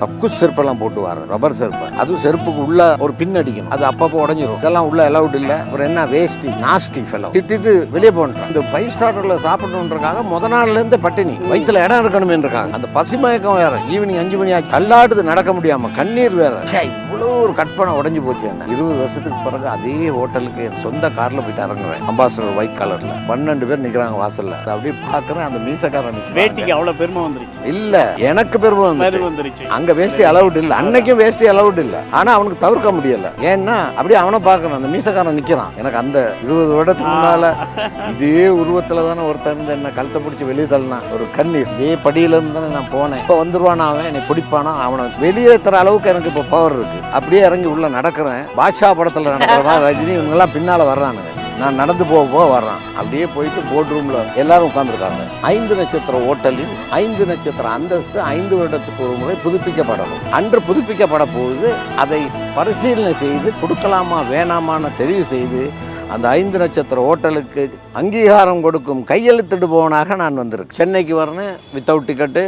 கக்கு செருப்பெல்லாம் போட்டு வர ரப்பர் செருப்பு, அதுவும் செருப்புக்கு உள்ள ஒரு பின் அடிக்கணும், அது அப்பப்போ உடஞ்சிரும். இதெல்லாம் உள்ள அலவுட் இல்லை. அப்புறம் என்ன வேஸ்டி நாஸ்டி ஃபெலோ திட்டிட்டு வெளியே போன்றான். இந்த 5 ஸ்டார்ல சாப்பிடணுன்றக்காக முத நாள்ல இருந்து பட்டினி, வயிற்றுல இடம் இருக்கணும்ன்றாங்க. அந்த பசிமயக்கம் வேற, ஈவினிங் 5 மணி ஆச்சு, கல்லாடுது நடக்க முடியாம, கண்ணீர் வேற. இவ்வளோ ஒரு கற்பனை உடஞ்சி போச்சு. என்ன 20 வருஷத்துக்கு பிறகு அதே ஹோட்டலுக்கு என் சொந்த கார்ல போயிட்டு இறங்குறேன். அம்பாசடர் ஒயிட் கலர்ல 12 பேர் நிக்கிறாங்க வாசல்ல. அப்படியே பாக்குறேன், அந்த மீசக்காரன் வேட்டிக்கு அவ்வளவு பெருமை வந்துருச்சு. இல்ல எனக்கு பெருமை வந்துருச்சு. அங்க வேஷ்டி அலவுட் இல்ல, அன்னைக்கும் வேஷ்டி அலவுட் இல்ல. ஆனா அவனுக்கு தவிர்க்க முடியல. ஏன்னா அப்படியே அவனை பாக்குறான், அந்த மீசக்காரன் நிக்கிறான். எனக்கு அந்த 20 வருடத்துக்கு முன்னால இதே உருவத்துல தானே ஒருத்தர் இருந்து என்ன கழுத்தை பிடிச்சி வெளியே தள்ளனா, ஒரு கண்ணீர். இதே படியில இருந்து தானே நான் போனேன். இப்ப வந்துருவானா அவன், என்னை பிடிப்பானா, அவனை வெளியேற்றுற அளவுக்கு எனக்கு இப்ப பவர் இருக்கு. அப்படியே இறங்கி உள்ள நடக்கிறேன். பாட்ஷா படத்துல நடக்கிறவா ரஜினி இவங்கெல்லாம் பின்னால வர்றானுங்க, நான் நடந்து போக வர்றான். அப்படியே போயிட்டு போர்ட் ரூம்ல எல்லாரும் உட்காந்துருக்காங்க. 5 நட்சத்திர ஹோட்டலில் 5 நட்சத்திர அந்தஸ்து 5 வருடத்துக்கு ஒரு முறை புதுப்பிக்கப்படணும். அன்று புதுப்பிக்கப்பட போகுது. அதை பரிசீலனை செய்து கொடுக்கலாமா வேணாமான்னு தெரிவு செய்து அந்த 5 நட்சத்திர ஹோட்டலுக்கு அங்கீகாரம் கொடுக்கும் கையெழுத்திடுபவனாக நான் வந்திருக்கேன். சென்னைக்கு வரேன் வித்தவுட் டிக்கெட்டு.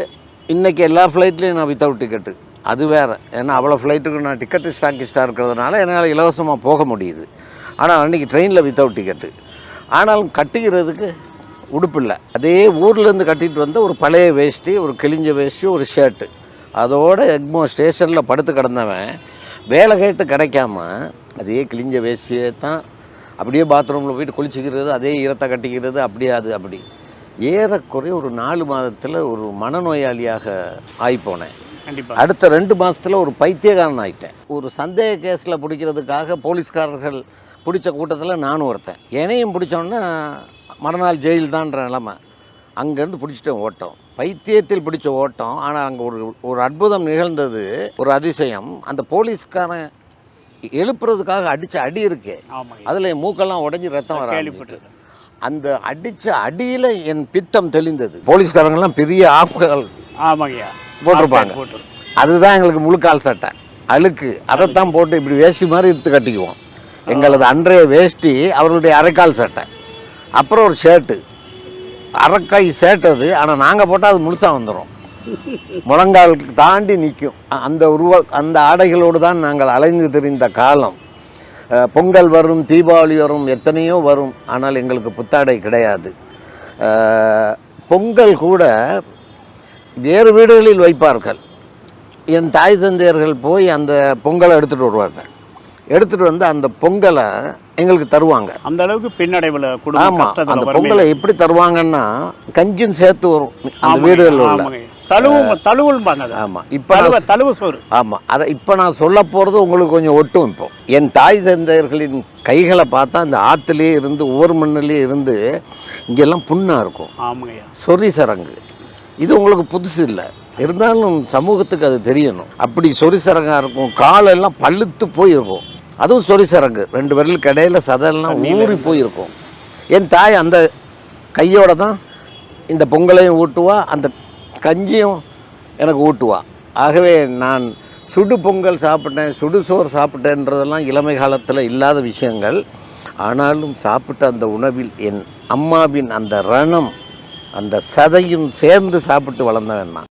இன்னைக்கு எல்லா ஃப்ளைட்லேயும் நான் வித்தவுட் டிக்கெட்டு. அது வேறு, ஏன்னா அவ்வளோ ஃப்ளைட்டுக்கு நான் டிக்கெட்டு ஸ்டாக்கிஸ்டாக இருக்கிறதுனால என்னால் இலவசமாக போக முடியுது. ஆனால் அன்றைக்கி ட்ரெயினில் வித்தவுட் டிக்கெட்டு. ஆனாலும் கட்டிக்கிறதுக்கு உடுப்பு இல்லை. அதே ஊர்லேருந்து கட்டிட்டு வந்து ஒரு பழைய வேஷ்டி, ஒரு கிழிஞ்ச வேஷ்டி, ஒரு ஷர்ட்டு, அதோட எக்மோ ஸ்டேஷனில் படுத்து கிடந்தவன் வேலை கேட்டு கிடைக்காம அதே கிழிஞ்ச வேஷ்டியை தான் அப்படியே பாத்ரூமில் போயிட்டு குளிச்சிக்கிறது, அதே ஈரத்தை கட்டிக்கிறது, அப்படியே அது அப்படி ஏறக்குறைய ஒரு 4 மாதத்தில் ஒரு மனநோயாளியாக ஆகிப்போனேன். அடுத்த 2 மாதத்தில் ஒரு பைத்தியக்காரன் ஆகிட்டேன். ஒரு சந்தேக கேஸில் பிடிக்கிறதுக்காக போலீஸ்காரர்கள் பிடிச்ச கூட்டத்தில் நானும் ஒருத்தன். என்னையும் பிடிச்சோன்னா மறுநாள் ஜெயில் தான்ற நிலமை. அங்கேருந்து பிடிச்சிட்டேன் ஓட்டம், பைத்தியத்தில் பிடிச்ச ஓட்டம். ஆனால் அங்கே ஒரு அற்புதம் நிகழ்ந்தது, ஒரு அதிசயம். அந்த போலீஸ்காரன் எழுப்புறதுக்காக அடித்த அடி இருக்கே, அதில் என் மூக்கெல்லாம் உடஞ்சி ரத்தம் வர ஆரம்பிச்சிட்டு. அந்த அடித்த அடியில் என் பித்தம் தெளிந்தது. போலீஸ்காரங்கெல்லாம் பெரிய ஆப்புகள் போட்டிருப்பாங்க, அதுதான் எங்களுக்கு முழுக்கால் சட்டை அழுக்கு. அதைத்தான் போட்டு இப்படி வேஷ்டி மாதிரி எடுத்து கட்டிக்குவோம். எங்களது அன்றைய வேஷ்டி அவர்களுடைய அரைக்கால் சட்டை, அப்புறம் ஒரு ஷர்ட்டு, அரைக்காய் ஷர்ட் அது. ஆனால் நாங்கள் போட்டால் அது முழுசாக வந்துடும், முழங்காலுக்கு தாண்டி நிற்கும். அந்த ஆடைகளோடு தான் நாங்கள் அலைந்து திரிந்த காலம். பொங்கல் வரும், தீபாவளி வரும், எத்தனையோ வரும், ஆனால் எங்களுக்கு புத்தாடை கிடையாது. பொங்கல் கூட வேறு வீடுகளில் வைப்பார்கள். என் தாய் தந்தையர்கள் போய் அந்த பொங்கலை எடுத்துகிட்டு வருவார்கள். எடுத்துகிட்டு வந்து அந்த பொங்கலை எங்களுக்கு தருவாங்க. அந்த அளவுக்கு பின்னடைவில். ஆமாம், அந்த பொங்கலை எப்படி தருவாங்கன்னா கஞ்சியும் சேர்த்து வரும் அந்த வீடுகளில் உள்ள தழுவுள்பாங்க. ஆமாம், இப்போ தழுவு சோறு. ஆமாம், அதை இப்போ நான் சொல்ல போகிறது உங்களுக்கு கொஞ்சம் ஒட்டும். இப்போ என் தாய் தந்தையர்களின் கைகளை பார்த்தா அந்த ஆற்றுலேயே இருந்து ஒவ்வொரு மண்ணிலே இருந்து இங்கெல்லாம் புண்ணாக இருக்கும். ஆமாங்கய்யா, சொறி சரங்கு. இது உங்களுக்கு புதுசு இல்லை, இருந்தாலும் சமூகத்துக்கு அது தெரியணும். அப்படி சொறி சரங்காக இருக்கும், காலெல்லாம் பழுத்து போயிருக்கும். அதுவும் சொறி சரங்கு, 2 விரலுக்கு இடையில சதெல்லாம் ஊறி போயிருக்கும். என் தாய் அந்த கையோட தான் இந்த பொங்கலையும் ஊட்டுவா, அந்த கஞ்சியும் எனக்கு ஊட்டுவா. ஆகவே நான் சுடு பொங்கல் சாப்பிட்டேன், சுடு சோறு சாப்பிட்டேன்றதெல்லாம் இளமை காலத்தில் இல்லாத விஷயங்கள். ஆனாலும் சாப்பிட்ட அந்த உணவில் என் அம்மாவின் அந்த ரணம், அந்த சதையும் சேர்ந்து சாப்பிட்டு வளர்ந்தவன் நான்.